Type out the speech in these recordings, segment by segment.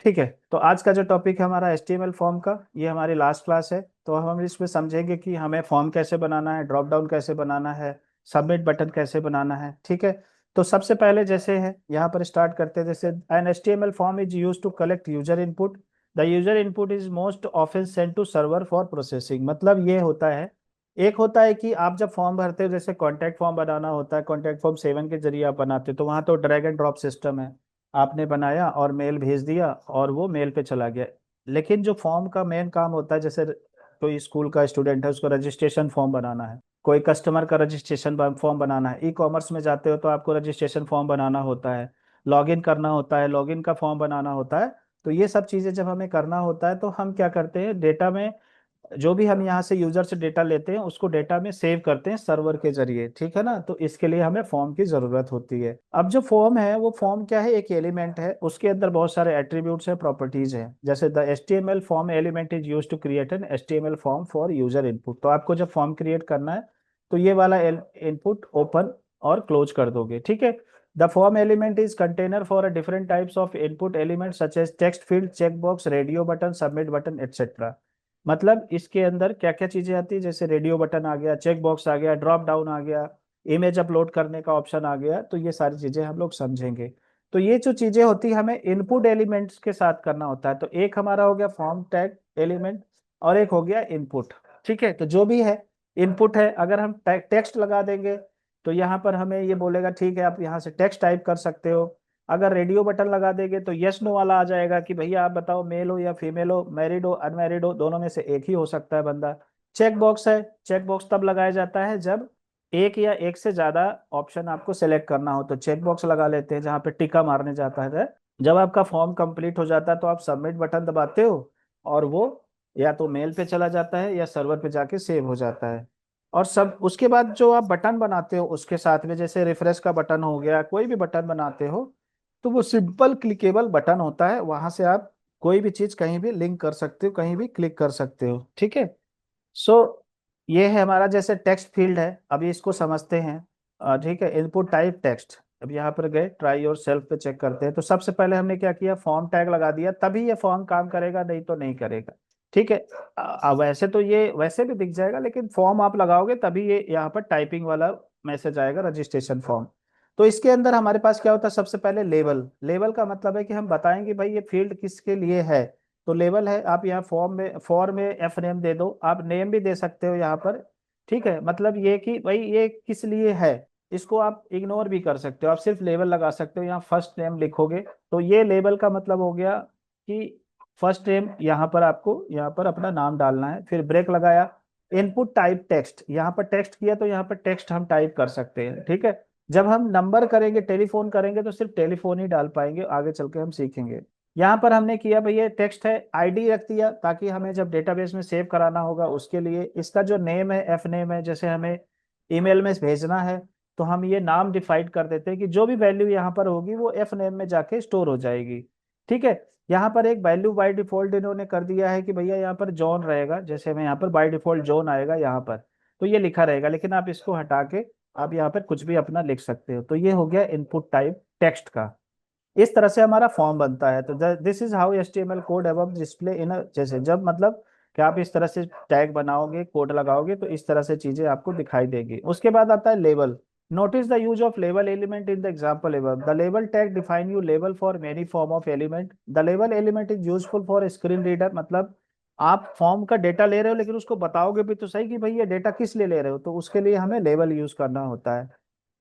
ठीक है, तो आज का जो टॉपिक है हमारा HTML फॉर्म का, ये हमारी लास्ट क्लास है। तो हम इसमें समझेंगे कि हमें फॉर्म कैसे बनाना है, ड्रॉप डाउन कैसे बनाना है, सबमिट बटन कैसे बनाना है। ठीक है, तो सबसे पहले जैसे है यहाँ पर स्टार्ट करते हैं। जैसे an HTML form is use to collect user input. The user input is most often send to server for processing. मतलब ये होता है, एक होता है कि आप जब फॉर्म भरते हो, जैसे कॉन्टैक्ट फॉर्म बनाना होता है, कॉन्टैक्ट फॉर्म 7 के जरिए आप बनाते हो, तो वहाँ तो ड्रैग एंड ड्रॉप सिस्टम है। आपने बनाया और मेल भेज दिया और वो मेल पे चला गया। लेकिन जो फॉर्म का मेन काम होता है, जैसे कोई स्कूल का स्टूडेंट है, उसको रजिस्ट्रेशन फॉर्म बनाना है, कोई कस्टमर का रजिस्ट्रेशन फॉर्म बनाना है, ई-कॉमर्स में जाते हो तो आपको रजिस्ट्रेशन फॉर्म बनाना होता है, लॉगिन करना होता है, लॉगिन का फॉर्म बनाना होता है। तो ये सब चीज़ें जब हमें करना होता है तो हम क्या करते हैं, डेटा में जो भी हम यहाँ से यूजर से डेटा लेते हैं उसको डेटा में सेव करते हैं सर्वर के जरिए। ठीक है ना, तो इसके लिए हमें फॉर्म की जरूरत होती है। अब जो फॉर्म है वो फॉर्म क्या है, एक एलिमेंट है, उसके अंदर बहुत सारे एट्रीब्यूट्स हैं, प्रॉपर्टीज हैं। जैसे the HTML form element is use to create an HTML form for user input. तो आपको जब फॉर्म क्रिएट करना है तो ये वाला इनपुट ओपन और क्लोज कर दोगे। ठीक है, the form element is container for a different types of input element such as text field, check box, radio button, submit button, etcetera. मतलब इसके अंदर क्या क्या चीजें आती है, जैसे रेडियो बटन आ गया, चेक बॉक्स आ गया, ड्रॉप डाउन आ गया, इमेज अपलोड करने का ऑप्शन आ गया। तो ये सारी चीजें हम लोग समझेंगे। तो ये जो चीजें होती है हमें इनपुट एलिमेंट्स के साथ करना होता है। तो एक हमारा हो गया फॉर्म टैग एलिमेंट और एक हो गया इनपुट। ठीक है, तो जो भी है इनपुट है, अगर हम टेक्स्ट लगा देंगे तो यहाँ पर हमें ये बोलेगा ठीक है आप यहाँ से टेक्स्ट टाइप कर सकते हो। अगर रेडियो बटन लगा देंगे तो यस नो वाला आ जाएगा कि भैया आप बताओ मेल हो या फीमेल हो, मैरिड हो अनमैरिड हो, दोनों में से एक ही हो सकता है बंदा। चेक बॉक्स है, चेक बॉक्स तब लगाया जाता है जब एक या एक से ज्यादा ऑप्शन आपको सेलेक्ट करना हो, तो चेक बॉक्स लगा लेते हैं जहाँ पे टिक्का मारने जाता है। जब आपका फॉर्म कंप्लीट हो जाता है तो आप सबमिट बटन दबाते हो और वो या तो मेल पे चला जाता है या सर्वर पे जाके सेव हो जाता है। और सब उसके बाद जो आप बटन बनाते हो उसके साथ में, जैसे रिफ्रेश का बटन हो गया, कोई भी बटन बनाते हो तो वो सिंपल क्लिकेबल बटन होता है, वहां से आप कोई भी चीज कहीं भी लिंक कर सकते हो, कहीं भी क्लिक कर सकते हो। ठीक है, सो ये है हमारा जैसे टेक्स्ट फील्ड है, अभी इसको समझते हैं। ठीक है, इनपुट टाइप टेक्स्ट। अब यहाँ पर गए ट्राई योर सेल्फ पे चेक करते हैं। तो सबसे पहले हमने क्या किया, फॉर्म टैग लगा दिया, तभी ये फॉर्म काम करेगा, नहीं तो नहीं करेगा। ठीक है, वैसे तो ये वैसे भी दिख जाएगा, लेकिन फॉर्म आप लगाओगे तभी ये यहाँ पर टाइपिंग वाला मैसेज आएगा, रजिस्ट्रेशन फॉर्म। तो इसके अंदर हमारे पास क्या होता है, सबसे पहले लेबल। लेबल का मतलब है कि हम बताएंगे भाई ये फील्ड किसके लिए है। तो लेवल है, आप यहाँ फॉर्म में एफ नेम दे दो, आप नेम भी दे सकते हो यहाँ पर। ठीक है, मतलब ये कि भाई ये किस लिए है, इसको आप इग्नोर भी कर सकते हो, आप सिर्फ लेवल लगा सकते हो, यहाँ फर्स्ट नेम लिखोगे। तो ये लेबल का मतलब हो गया कि फर्स्ट नेम, यहाँ पर आपको यहाँ पर अपना नाम डालना है। फिर ब्रेक लगाया, इनपुट टाइप टेक्स्ट, यहाँ पर टेक्स्ट किया तो यहाँ पर टेक्स्ट हम टाइप कर सकते हैं। ठीक है, जब हम नंबर करेंगे, टेलीफोन करेंगे तो सिर्फ टेलीफोन ही डाल पाएंगे, आगे चल के हम सीखेंगे। यहाँ पर हमने किया भाई ये टेक्स्ट है, आईडी रख दिया ताकि हमें जब डेटाबेस में सेव कराना होगा उसके लिए। इसका जो नेम है एफ नेम है, जैसे हमें ईमेल में भेजना है तो हम ये नाम डिफाइंड कर देते हैं कि जो भी वैल्यू यहाँ पर होगी वो एफ नेम में जाके स्टोर हो जाएगी। ठीक है, यहाँ पर एक वैल्यू बाय डिफॉल्ट इन्होंने कर दिया है कि भैया यहाँ पर जॉन रहेगा, जैसे मैं यहाँ पर बाय डिफॉल्ट जॉन आएगा यहाँ पर, तो ये लिखा रहेगा, लेकिन आप इसको हटा के आप यहाँ पर कुछ भी अपना लिख सकते हो। तो ये हो गया इनपुट टाइप टेक्स्ट का। इस तरह से हमारा फॉर्म बनता है। तो this is how HTML code above display in जैसे जब मतलब कि आप इस तरह से टैग बनाओगे, कोड लगाओगे तो इस तरह से चीजें आपको दिखाई देगी। उसके बाद आता है label. Notice the use of label element in the example above. The label tag define you label for many form of element. The label element is useful for screen reader. मतलब आप फॉर्म का data ले रहे हो लेकिन उसको बताओगे भी तो सही कि भाई ये डेटा किस लिए ले रहे हो, तो उसके लिए हमें लेबल यूज करना होता है।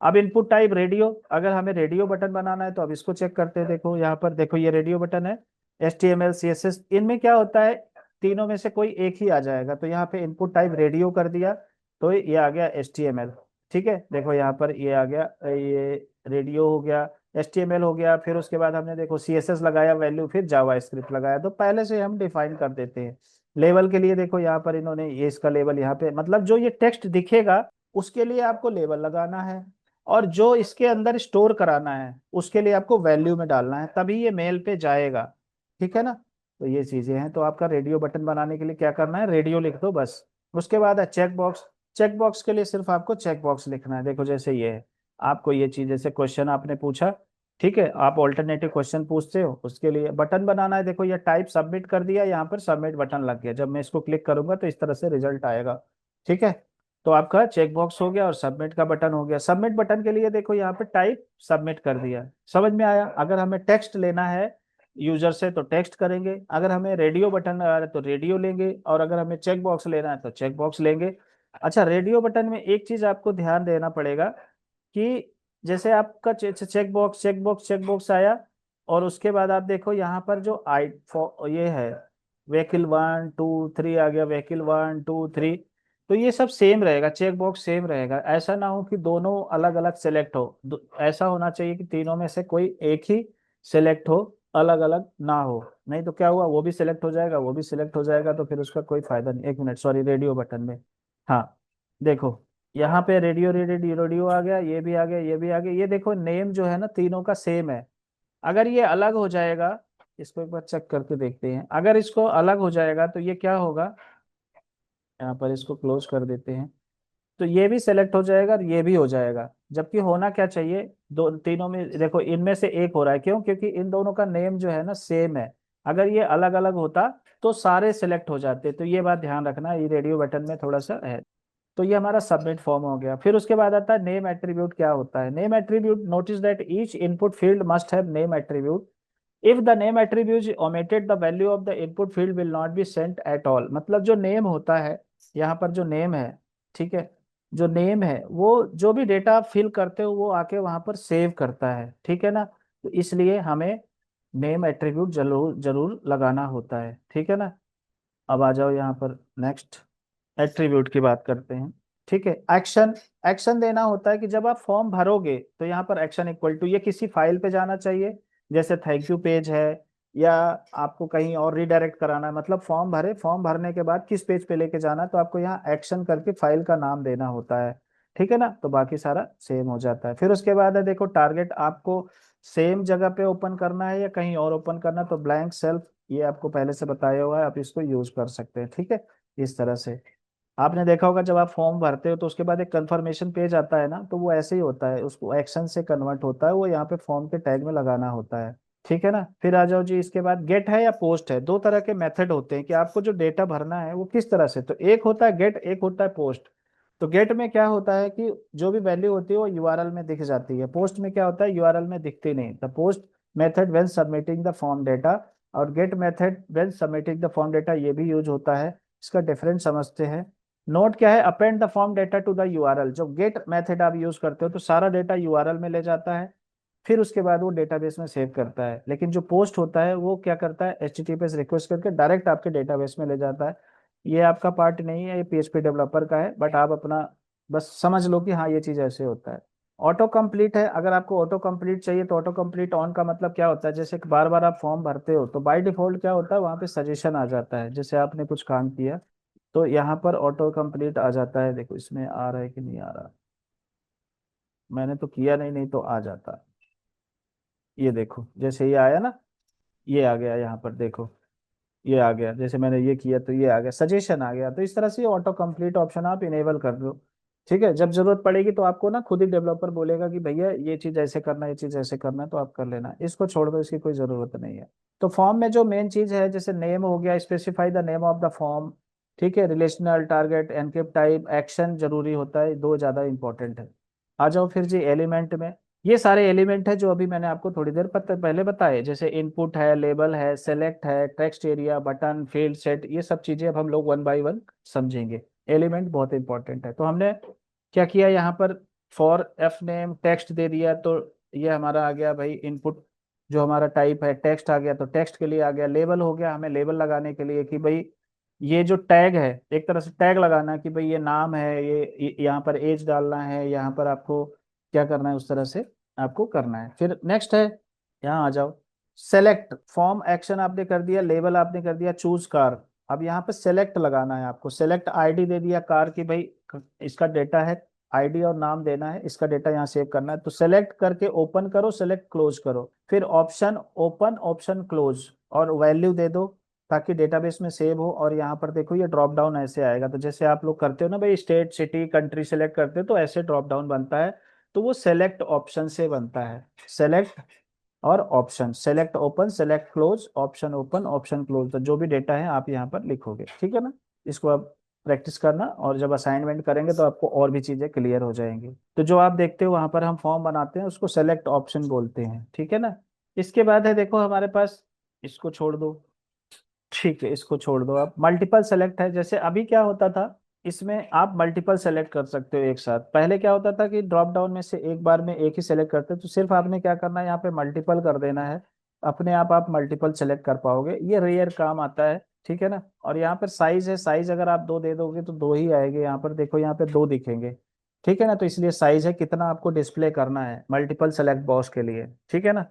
अब इनपुट टाइप रेडियो, अगर हमें रेडियो बटन बनाना है तो अब इसको चेक करते हैं। देखो यहाँ पर, देखो ये रेडियो बटन है, HTML CSS, इनमें क्या होता है, तीनों में से कोई एक ही आ जाएगा। तो यहाँ पे इनपुट टाइप रेडियो कर दिया तो ये आ गया HTML। ठीक है, देखो यहाँ पर ये आ गया, ये रेडियो हो गया, HTML हो गया। फिर उसके बाद हमने देखो CSS लगाया वैल्यू, फिर जावा स्क्रिप्ट लगाया, तो पहले से हम डिफाइन कर देते हैं। लेवल के लिए देखो यहाँ पर इन्होंने ये इसका लेवल यहाँ पे, मतलब जो ये टेक्स्ट दिखेगा उसके लिए आपको लेबल लगाना है, और जो इसके अंदर स्टोर कराना है उसके लिए आपको वैल्यू में डालना है, तभी ये मेल पे जाएगा। ठीक है ना, तो ये चीजें हैं। तो आपका रेडियो बटन बनाने के लिए क्या करना है, रेडियो लिख दो बस। उसके बाद है चेक बॉक्स। चेक बॉक्स के लिए सिर्फ आपको चेक बॉक्स लिखना है। देखो जैसे ये है, आपको ये चीज, जैसे क्वेश्चन आपने पूछा, ठीक है, आप ऑल्टरनेटिव क्वेश्चन पूछते हो उसके लिए बटन बनाना है। देखो ये टाइप सबमिट कर दिया, यहाँ पर सबमिट बटन लग गया, जब मैं इसको क्लिक करूंगा तो इस तरह से रिजल्ट आएगा। ठीक है, तो आपका चेक बॉक्स हो गया और सबमिट का बटन हो गया। सबमिट बटन के लिए देखो यहाँ पे टाइप सबमिट कर दिया, समझ में आया। अगर हमें टेक्स्ट लेना है यूजर से तो टेक्स्ट करेंगे, अगर हमें रेडियो बटन लगा है तो रेडियो लेंगे, और अगर हमें चेक बॉक्स लेना है तो चेक बॉक्स लेंगे। अच्छा, रेडियो बटन में एक चीज आपको ध्यान देना पड़ेगा कि जैसे आपका चेक बॉक्स आया, और उसके बाद आप देखो यहाँ पर जो ये है व्हीकल 1 2 3 आ गया, व्हीकल 1 2 3, तो ये सब सेम रहेगा, चेक बॉक्स सेम रहेगा। ऐसा ना हो कि दोनों अलग अलग सेलेक्ट हो, ऐसा होना चाहिए कि तीनों में से कोई एक ही सेलेक्ट हो, अलग अलग ना हो। नहीं तो क्या हुआ, वो भी सिलेक्ट हो जाएगा, वो भी सिलेक्ट हो जाएगा, तो फिर उसका कोई फायदा नहीं। एक मिनट, सॉरी, रेडियो बटन में, हाँ देखो यहाँ पे रेडियो रेडियो रेडियो आ गया, ये भी आ गया, ये भी आ गया। ये देखो नेम जो है ना तीनों का सेम है। अगर ये अलग हो जाएगा, इसको एक बार चेक करके देखते हैं, अगर इसको अलग हो जाएगा तो ये क्या होगा, यहाँ पर इसको क्लोज कर देते हैं, तो ये भी सेलेक्ट हो जाएगा और ये भी हो जाएगा। जबकि होना क्या चाहिए, दो तीनों में देखो इनमें से एक हो रहा है, क्यों, क्योंकि इन दोनों का नेम जो है ना सेम है। अगर ये अलग अलग होता तो सारे सिलेक्ट हो जाते, तो ये बात ध्यान रखना, ये रेडियो बटन में थोड़ा सा है। तो ये हमारा सबमिट फॉर्म हो गया। फिर उसके बाद आता है नेम एट्रीब्यूट। क्या होता है name attribute, notice that each input field must have name attribute. If the name attribute is omitted the value of the input field will not be sent at all. मतलब जो name होता है, यहाँ पर जो नेम है, ठीक है, जो नेम है वो जो भी डेटा आप फिल करते हो वो आके वहां पर सेव करता है, ठीक है ना। तो इसलिए हमें नेम एट्रीब्यूट जरूर जरूर लगाना होता है, ठीक है ना। अब आ जाओ यहाँ पर नेक्स्ट एट्रीब्यूट की बात करते हैं। ठीक है, एक्शन, एक्शन देना होता है कि जब आप फॉर्म भरोगे तो यहाँ पर एक्शन इक्वल टू ये किसी फाइल पे जाना चाहिए, जैसे थैंक यू पेज है, या आपको कहीं और रिडायरेक्ट कराना है, मतलब फॉर्म भरे, फॉर्म भरने के बाद किस पेज पे लेके जाना है, तो आपको यहाँ एक्शन करके फाइल का नाम देना होता है। ठीक है ना, तो बाकी सारा सेम हो जाता है। फिर उसके बाद है देखो टारगेट, आपको सेम जगह पे ओपन करना है या कहीं और ओपन करना है, तो ब्लैंक सेल्फ, ये आपको पहले से बताया हुआ है, आप इसको यूज कर सकते हैं। ठीक है, इस तरह से आपने देखा होगा जब आप फॉर्म भरते हो तो उसके बाद एक कंफर्मेशन पेज आता है ना, तो वो ऐसे ही होता है, उसको एक्शन से कन्वर्ट होता है, वो यहाँ पे फॉर्म के टैग में लगाना होता है। ठीक है ना। फिर आ जाओ जी, इसके बाद गेट है या पोस्ट है, दो तरह के मेथड होते हैं कि आपको जो डेटा भरना है वो किस तरह से, तो एक होता है गेट, एक होता है पोस्ट। तो गेट में क्या होता है कि जो भी वैल्यू होती है वो यूआरएल में दिख जाती है, पोस्ट में क्या होता है यूआरएल में दिखती नहीं। The post method when submitting the form data, और get method when submitting the form data, ये भी यूज होता है। इसका डिफरेंस समझते हैं। नोट क्या है, append the form data to the URL. जो गेट मेथड आप यूज करते हो तो सारा डेटा यूआरएल में ले जाता है, फिर उसके बाद वो डेटाबेस में सेव करता है। लेकिन जो पोस्ट होता है वो क्या करता है, एचटीटीपीएस रिक्वेस्ट करके डायरेक्ट आपके डेटाबेस में ले जाता है। ये आपका पार्ट नहीं है, ये पीएचपी डेवलपर का है, बट आप अपना बस समझ लो कि हाँ ये चीज ऐसे होता है। ऑटो कंप्लीट है, अगर आपको ऑटो कंप्लीट चाहिए तो ऑटो कंप्लीट ऑन का मतलब क्या होता है, जैसे बार बार आप फॉर्म भरते हो तो बाय डिफॉल्ट क्या होता है वहाँ पे सजेशन आ जाता है, जैसे आपने कुछ काम किया तो यहाँ पर ऑटो कंप्लीट आ जाता है। देखो इसमें आ रहा है कि नहीं आ रहा, मैंने तो किया नहीं, नहीं तो आ जाता। ये देखो जैसे ये आया ना, ये आ गया यहाँ पर देखो, ये आ गया, जैसे मैंने ये किया तो ये आ गया, सजेशन आ गया। तो इस तरह से ऑटो कंप्लीट ऑप्शन आप इनेबल कर दो। ठीक है, जब जरूरत पड़ेगी तो आपको ना खुद ही डेवलपर बोलेगा कि भैया ये चीज ऐसे करना है, ये चीज ऐसे करना है, तो आप कर लेना, इसको छोड़ दो, इसकी कोई जरूरत नहीं है। तो फॉर्म में जो मेन चीज है, जैसे नेम हो गया, specify the name of the form, ठीक है, relational, target, encrypt type, action जरूरी होता है, दो ज्यादा इंपॉर्टेंट है। आ जाओ फिर जी एलिमेंट में। ये सारे एलिमेंट है जो अभी मैंने आपको थोड़ी देर पहले बताए, जैसे इनपुट है, लेबल है, सेलेक्ट है, text area, button, field set, ये सब चीजें अब हम लोग वन बाय वन समझेंगे। एलिमेंट बहुत इंपॉर्टेंट है। तो हमने क्या किया यहाँ पर, फॉर एफ नेम टेक्स्ट दे दिया, तो ये हमारा आ गया भाई इनपुट, जो हमारा टाइप है टेक्स्ट आ गया, तो टेक्स्ट के लिए आ गया। लेबल हो गया हमें लेबल लगाने के लिए कि भाई ये जो टैग है, एक तरह से टैग लगाना कि भाई ये नाम है, यहाँ पर एज डालना है, यहाँ पर आपको क्या करना है, उस तरह से आपको करना है। फिर नेक्स्ट है, यहाँ आ जाओ, सेलेक्ट फॉर्म एक्शन आपने कर दिया, लेबल आपने कर दिया, चूज कार। अब यहाँ पे सेलेक्ट लगाना है आपको, सेलेक्ट आईडी दे दिया कार की, भाई इसका डेटा है, आईडी और नाम देना है, इसका डेटा यहाँ सेव करना है। तो सेलेक्ट करके ओपन करो, सेलेक्ट क्लोज करो, फिर ऑप्शन ओपन, ऑप्शन क्लोज, और वैल्यू दे दो ताकि डेटाबेस में सेव हो। और यहाँ पर देखो ये ड्रॉप डाउन ऐसे आएगा, तो जैसे आप लोग करते हो ना भाई, स्टेट, सिटी, कंट्री सेलेक्ट करते हो तो ऐसे ड्रॉप डाउन बनता है, तो वो सेलेक्ट ऑप्शन से बनता है। सेलेक्ट और option, select open, select close, option open, option close, तो जो भी डेटा है आप यहाँ पर लिखोगे, ठीक है ना। इसको आप प्रैक्टिस करना, और जब असाइनमेंट करेंगे तो आपको और भी चीजें क्लियर हो जाएंगी। तो जो आप देखते हो वहां पर हम फॉर्म बनाते हैं उसको सेलेक्ट ऑप्शन बोलते हैं, ठीक है ना। इसके बाद है देखो हमारे पास, इसको छोड़ दो, ठीक है, इसको छोड़ दो। आप मल्टीपल सेलेक्ट है, जैसे अभी क्या होता था, इसमें आप मल्टीपल सेलेक्ट कर सकते हो एक साथ। पहले क्या होता था कि ड्रॉप डाउन में से एक बार में एक ही सेलेक्ट करते, तो सिर्फ आपने क्या करना है, यहाँ पे मल्टीपल कर देना है, अपने आप मल्टीपल सेलेक्ट कर पाओगे, ये रेयर काम आता है, ठीक है ना। और यहाँ पर साइज है, साइज अगर आप दो दे दोगे तो दो ही आएंगे, यहाँ पर देखो यहाँ पे दो दिखेंगे, ठीक है ना। तो इसलिए साइज है कितना आपको डिस्प्ले करना है मल्टीपल सेलेक्ट बॉक्स के लिए, ठीक है ना।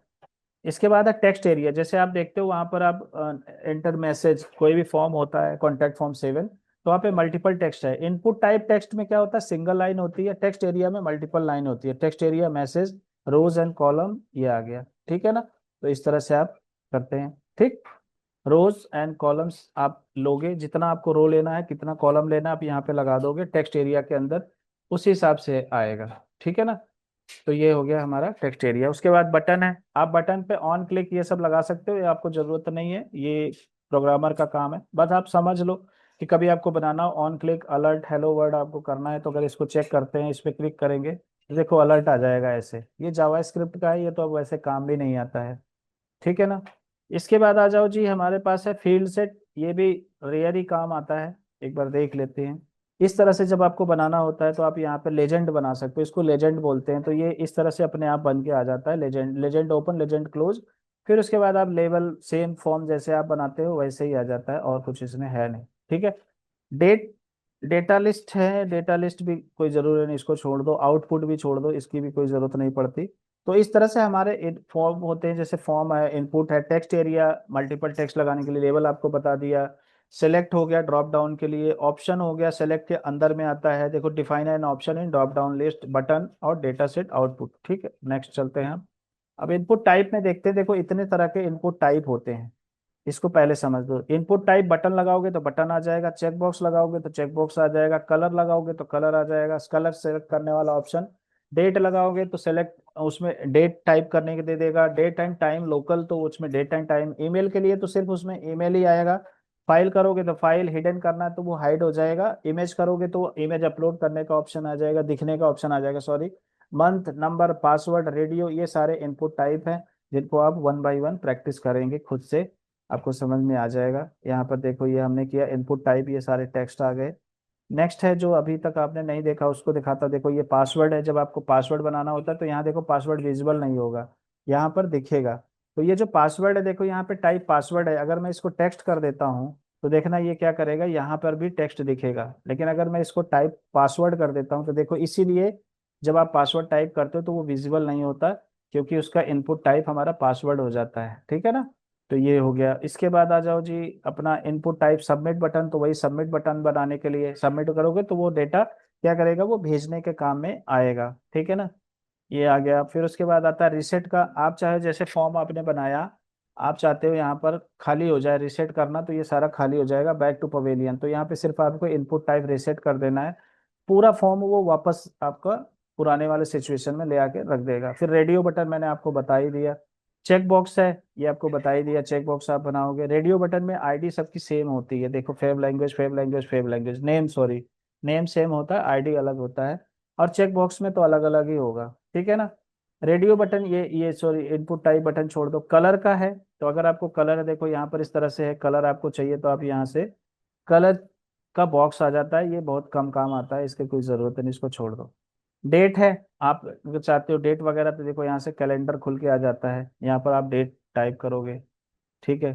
इसके बाद है टेक्स्ट एरिया, जैसे आप देखते हो वहां पर आप एंटर मैसेज, कोई भी फॉर्म होता है कॉन्टैक्ट फॉर्म 7, तो वहाँ पे मल्टीपल टेक्स्ट है। इनपुट टाइप टेक्स्ट में क्या होता है, सिंगल लाइन होती है, टेक्स्ट एरिया में मल्टीपल लाइन होती है। Text area message rows and column, ये आ गया, ठीक है ना। तो इस तरह से आप करते हैं, ठीक। रोज एंड कॉलम्स आप लोगे, जितना आपको रो लेना है, कितना कॉलम लेना है, आप यहाँ पे लगा दोगे टेक्स्ट एरिया के अंदर, उसी हिसाब से आएगा, ठीक है ना। तो ये हो गया हमारा टेक्स्ट एरिया। उसके बाद बटन है, आप बटन पे ऑन क्लिक ये सब लगा सकते हो, ये आपको जरूरत नहीं है, ये प्रोग्रामर का काम है। बस आप समझ लो कि कभी आपको बनाना हो on click alert hello word आपको करना है, तो अगर इसको चेक करते हैं, इस पे क्लिक करेंगे तो देखो अलर्ट आ जाएगा ऐसे। ये जावा स्क्रिप्ट का है, ये तो अब वैसे काम भी नहीं आता है, ठीक है ना। इसके बाद आ जाओ जी, हमारे पास है फील्ड सेट, ये भी रेयर ही काम आता है, एक बार देख लेते हैं। इस तरह से जब आपको बनाना होता है तो आप यहाँ पे लेजेंड बना सकते हो, इसको लेजेंड बोलते हैं। तो ये इस तरह से अपने आप बन के आ जाता है, legend, legend open, legend close. फिर उसके बाद आप लेवल सेम फॉर्म जैसे आप बनाते हो वैसे ही आ जाता है, और कुछ इसमें है नहीं, ठीक है। डेट, डेटा लिस्ट है, डेटा लिस्ट भी कोई जरूरी नहीं, इसको छोड़ दो। आउटपुट भी छोड़ दो, इसकी भी कोई जरूरत नहीं पड़ती। तो इस तरह से हमारे फॉर्म होते हैं, जैसे फॉर्म है, इनपुट है, टेक्स्ट एरिया मल्टीपल टेक्स्ट लगाने के लिए, लेवल आपको बता दिया, सेलेक्ट हो गया ड्रॉप डाउन के लिए, ऑप्शन हो गया, सेलेक्ट के अंदर में आता है, देखो define an option in drop down list, button और डेटा सेट आउटपुट, ठीक है। नेक्स्ट चलते हैं हम। अब इनपुट टाइप में देखते हैं, देखो इतने तरह के इनपुट टाइप होते हैं, इसको पहले समझ लो। इनपुट टाइप, बटन लगाओगे तो बटन आ जाएगा, चेक बॉक्स लगाओगे तो चेक बॉक्स आ जाएगा, कलर लगाओगे तो कलर आ जाएगा, कलर सेलेक्ट करने वाला ऑप्शन, डेट लगाओगे तो सेलेक्ट, उसमें डेट टाइप करने के दे देगा, डेट एंड टाइम लोकल, तो उसमें डेट एंड टाइम, ईमेल के लिए तो सिर्फ उसमें ईमेल ही आएगा, फाइल करोगे तो फाइल, हिडन करना है तो वो हाइड हो जाएगा, इमेज करोगे तो इमेज अपलोड करने का ऑप्शन आ जाएगा, दिखने का ऑप्शन आ जाएगा, sorry, month, number, password, radio, ये सारे इनपुट टाइप हैं, जिनको आप वन बाय वन प्रैक्टिस करेंगे खुद से, आपको समझ में आ जाएगा। यहाँ पर देखो ये हमने किया इनपुट टाइप, ये सारे टेक्स्ट आ गए। नेक्स्ट है जो अभी तक आपने नहीं देखा उसको दिखाता, देखो ये पासवर्ड है, जब आपको पासवर्ड बनाना होता है तो यहाँ देखो पासवर्ड विजिबल नहीं होगा, यहाँ पर दिखेगा। तो ये जो पासवर्ड है देखो यहाँ पे टाइप पासवर्ड है, अगर मैं इसको टेक्स्ट कर देता हूँ तो देखना ये क्या करेगा, यहाँ पर भी टेक्स्ट दिखेगा। लेकिन अगर मैं इसको टाइप पासवर्ड कर देता हूँ तो देखो, इसीलिए जब आप पासवर्ड टाइप करते हो तो वो विजिबल नहीं होता, क्योंकि उसका इनपुट टाइप हमारा पासवर्ड हो जाता है, ठीक है ना। तो ये हो गया। इसके बाद आ जाओ जी अपना इनपुट टाइप सबमिट बटन, तो वही सबमिट बटन बनाने के लिए, सबमिट करोगे तो वो डेटा क्या करेगा, वो भेजने के काम में आएगा, ठीक है ना। ये आ गया। फिर उसके बाद आता है रिसेट का, आप चाहे जैसे फॉर्म आपने बनाया, आप चाहते हो यहाँ पर खाली हो जाए, रिसेट करना तो ये सारा खाली हो जाएगा, बैक टू पवेलियन, तो यहाँ पे सिर्फ आपको इनपुट टाइप रिसेट कर देना है, पूरा फॉर्म वो वापस आपका पुराने वाले सिचुएशन में ले आके रख देगा। फिर रेडियो बटन मैंने आपको बता ही दिया। चेक बॉक्स है, ये आपको बता ही दिया, चेक बॉक्स आप बनाओगे। रेडियो बटन में आईडी सबकी सेम होती है, देखो fav language, fav language, fav language, name, sorry, name same होता है, आईडी अलग होता है, और चेक बॉक्स में तो अलग अलग ही होगा, ठीक है ना। रेडियो बटन, ये सॉरी इनपुट टाइप बटन छोड़ दो। कलर का है, तो अगर आपको कलर है, देखो यहाँ पर इस तरह से है, कलर आपको चाहिए तो आप यहाँ से कलर का बॉक्स आ जाता है, ये बहुत कम काम आता है, इसके कोई जरूरत नहीं, इसको छोड़ दो। डेट है, आप अगर चाहते हो डेट वगैरह तो देखो यहाँ से कैलेंडर खुल के आ जाता है, यहाँ पर आप डेट टाइप करोगे, ठीक है,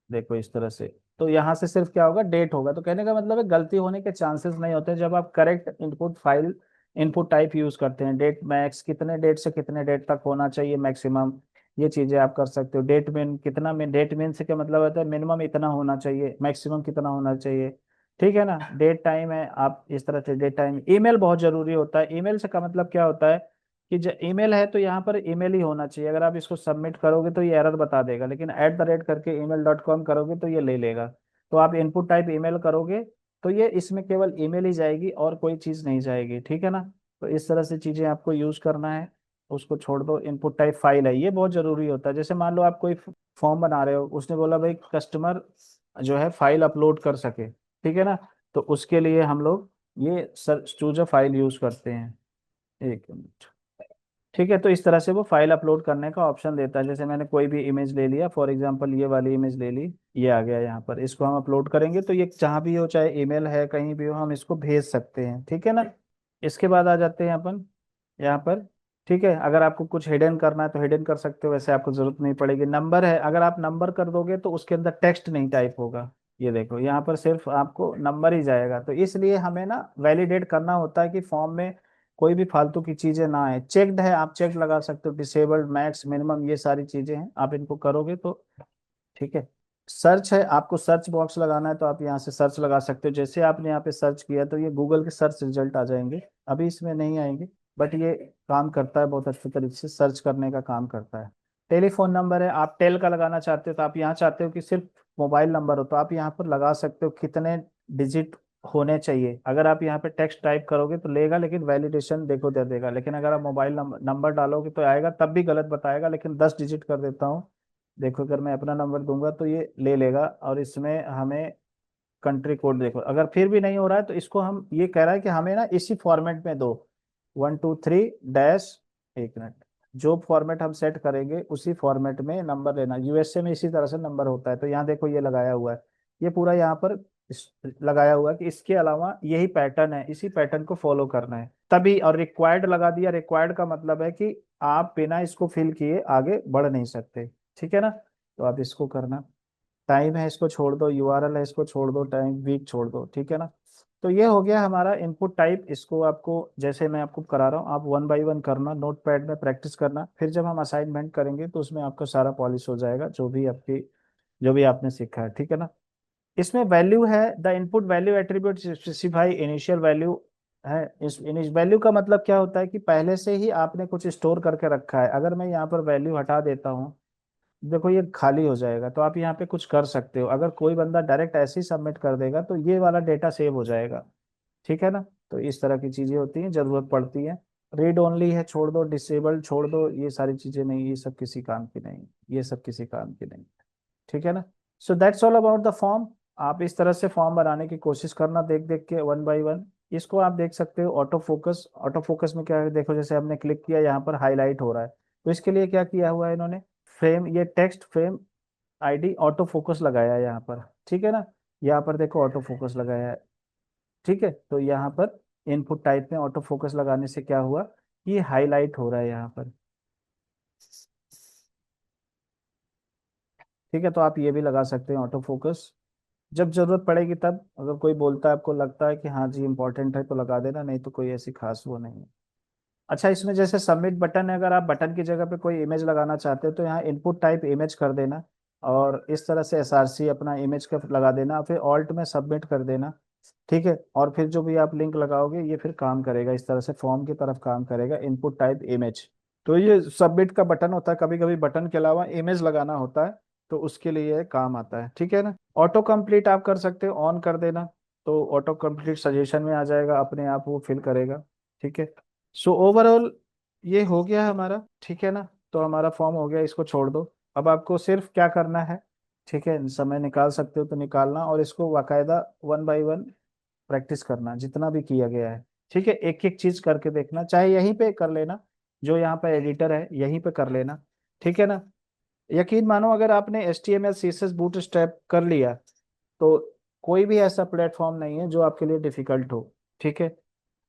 देखो इस तरह से। तो यहाँ से सिर्फ क्या होगा, डेट होगा। तो कहने का मतलब है गलती होने के चांसेस नहीं होते जब आप correct input file, input type use करते हैं। डेट मैक्स, कितने डेट से कितने डेट तक होना चाहिए मैक्सिमम, ये चीजें आप कर सकते हो। डेट मिन कितना, मिन डेट मिन से क्या मतलब होता है, मिनिमम इतना होना चाहिए, मैक्सिमम कितना होना चाहिए, ठीक है ना। डेट टाइम है, आप इस तरह से डेट टाइम। ईमेल बहुत जरूरी होता है, ईमेल से का मतलब क्या होता है कि जो ईमेल है तो यहाँ पर ईमेल ही होना चाहिए, अगर आप इसको सबमिट करोगे तो ये एरर बता देगा, लेकिन @ करके email.com करोगे तो ये ले लेगा। तो आप इनपुट टाइप ईमेल करोगे तो ये इसमें केवल ईमेल ही जाएगी और कोई चीज़ नहीं जाएगी, ठीक है ना। तो इस तरह से चीज़ें आपको यूज करना है। उसको छोड़ दो। इनपुट टाइप फाइल है, ये बहुत जरूरी होता है। जैसे मान लो आप कोई फॉर्म बना रहे हो, उसने बोला भाई कस्टमर जो है फाइल अपलोड कर सके, ठीक है ना, तो उसके लिए हम लोग ये search choose a file use करते हैं। एक मिनट। ठीक है, तो इस तरह से वो फाइल अपलोड करने का ऑप्शन देता है। जैसे मैंने कोई भी इमेज ले लिया, फॉर एग्जांपल ये वाली इमेज ले ली, ये आ गया यहाँ पर, इसको हम अपलोड करेंगे तो ये जहाँ भी हो, चाहे ईमेल है कहीं भी हो, हम इसको भेज सकते हैं, ठीक है ना। इसके बाद आ जाते हैं अपन यहाँ पर। ठीक है, अगर आपको कुछ हिडन करना है तो हिडन कर सकते हो, वैसे आपको जरूरत नहीं पड़ेगी। नंबर है, अगर आप नंबर कर दोगे तो उसके अंदर टेक्स्ट नहीं टाइप होगा। ये देखो यहाँ पर सिर्फ आपको नंबर ही जाएगा, तो इसलिए हमें ना वैलिडेट करना होता है कि फॉर्म में कोई भी फालतू की चीजें ना आए। चेक्ड है, आप चेक लगा सकते हो, डिसेबल्ड, मैक्स, मिनिमम, ये सारी चीजें हैं, आप इनको करोगे तो ठीक है। सर्च है, आपको सर्च बॉक्स लगाना है तो आप यहाँ से सर्च लगा सकते हो। जैसे आपने यहाँ पे सर्च किया तो ये गूगल के सर्च रिजल्ट आ जाएंगे, अभी इसमें नहीं आएंगे, बट ये काम करता है बहुत अच्छे तरीके से, सर्च करने का काम करता है। टेलीफोन नंबर है, आप टेल का लगाना चाहते हो तो आप यहाँ चाहते हो कि सिर्फ मोबाइल नंबर हो, तो आप यहाँ पर लगा सकते हो कितने डिजिट होने चाहिए। अगर आप यहाँ पे टेक्स्ट टाइप करोगे तो लेगा, लेकिन वैलिडेशन देखो दे देगा। लेकिन अगर आप मोबाइल नंबर डालोगे तो आएगा, तब भी गलत बताएगा, लेकिन 10 डिजिट कर देता हूँ। देखो अगर मैं अपना नंबर दूंगा तो ये ले लेगा, और इसमें हमें कंट्री कोड देखो, अगर फिर भी नहीं हो रहा है तो इसको हम, ये कह रहा है कि हमें ना इसी फॉर्मेट में दो, 123 एक मिनट, जो फॉर्मेट हम सेट करेंगे उसी फॉर्मेट में नंबर लेना। यूएसए में इसी तरह से नंबर होता है, तो यहाँ देखो ये लगाया हुआ है, ये पूरा यहाँ पर लगाया हुआ है कि इसके अलावा यही पैटर्न है, इसी पैटर्न को फॉलो करना है तभी। और रिक्वायर्ड लगा दिया, रिक्वायर्ड का मतलब है कि आप बिना इसको फिल किए आगे बढ़ नहीं सकते, ठीक है ना। तो आप इसको करना, टाइम है इसको छोड़ दो, यूआरएल है इसको छोड़ दो, टाइम वीक छोड़ दो, ठीक है ना। तो ये हो गया हमारा इनपुट टाइप। इसको आपको, जैसे मैं आपको करा रहा हूँ, आप वन बाय वन करना, नोट पैड में प्रैक्टिस करना, फिर जब हम असाइनमेंट करेंगे तो उसमें आपका सारा पॉलिश हो जाएगा, जो भी आपने सीखा है, ठीक है ना। इसमें वैल्यू है, the input value attribute specify initial value है। इस वैल्यू का मतलब क्या होता है कि पहले से ही आपने कुछ स्टोर करके रखा है। अगर मैं यहाँ पर वैल्यू हटा देता हूँ, देखो ये खाली हो जाएगा, तो आप यहाँ पे कुछ कर सकते हो। अगर कोई बंदा डायरेक्ट ऐसे ही सबमिट कर देगा तो ये वाला डेटा सेव हो जाएगा, ठीक है ना। तो इस तरह की चीजें होती हैं, जरूरत पड़ती है। रीड ओनली है छोड़ दो, डिसेबल छोड़ दो, ये सारी चीजें नहीं, ये सब किसी काम की नहीं, ये सब किसी काम की नहीं, ठीक है ना। So that's all about the form. आप इस तरह से फॉर्म बनाने की कोशिश करना, देख देख के वन बाय वन। इसको आप देख सकते हो ऑटो फोकस। ऑटो फोकस में क्या है, देखो जैसे हमने क्लिक किया यहाँ पर हाईलाइट हो रहा है, तो इसके लिए क्या किया हुआ है इन्होंने, फ्रेम, ये text frame ID auto focus लगाया है यहाँ पर, ठीक है ना। यहाँ पर देखो ऑटो फोकस लगाया है, ठीक है। तो यहाँ पर इनपुट टाइप में ऑटो फोकस लगाने से क्या हुआ, ये हाईलाइट हो रहा है यहाँ पर, ठीक है। तो आप ये भी लगा सकते हैं ऑटो फोकस, जब जरूरत पड़ेगी तब। अगर कोई बोलता है, आपको लगता है कि हाँ जी इंपॉर्टेंट है, तो लगा देना, नहीं तो कोई ऐसी खास वो नहीं है। अच्छा, इसमें जैसे सबमिट बटन है, अगर आप बटन की जगह पे कोई इमेज लगाना चाहते हो तो यहाँ इनपुट टाइप इमेज कर देना, और इस तरह से एसआरसी अपना इमेज का लगा देना, फिर ऑल्ट में सबमिट कर देना, ठीक है। और फिर जो भी आप लिंक लगाओगे ये फिर काम करेगा, इस तरह से फॉर्म की तरफ काम करेगा, इनपुट टाइप इमेज। तो ये सबमिट का बटन होता है, कभी कभी बटन के अलावा इमेज लगाना होता है, तो उसके लिए ये काम आता है, ठीक है ना। ऑटो कंप्लीट आप कर सकते हो, ऑन कर देना, तो ऑटो कंप्लीट सजेशन में आ जाएगा, अपने आप वो फिल करेगा, ठीक है। सो ओवरऑल ये हो गया हमारा, ठीक है ना। तो हमारा फॉर्म हो गया, इसको छोड़ दो। अब आपको सिर्फ क्या करना है, ठीक है, समय निकाल सकते हो तो निकालना, और इसको बाकायदा वन बाय वन प्रैक्टिस करना, जितना भी किया गया है, ठीक है। एक एक चीज करके देखना, चाहे यहीं पे कर लेना, जो यहाँ पे एडिटर है यहीं पे कर लेना, ठीक है ना। यकीन मानो, अगर आपने HTML CSS बूटस्ट्रैप कर लिया तो कोई भी ऐसा प्लेटफॉर्म नहीं है जो आपके लिए डिफिकल्ट हो, ठीक है।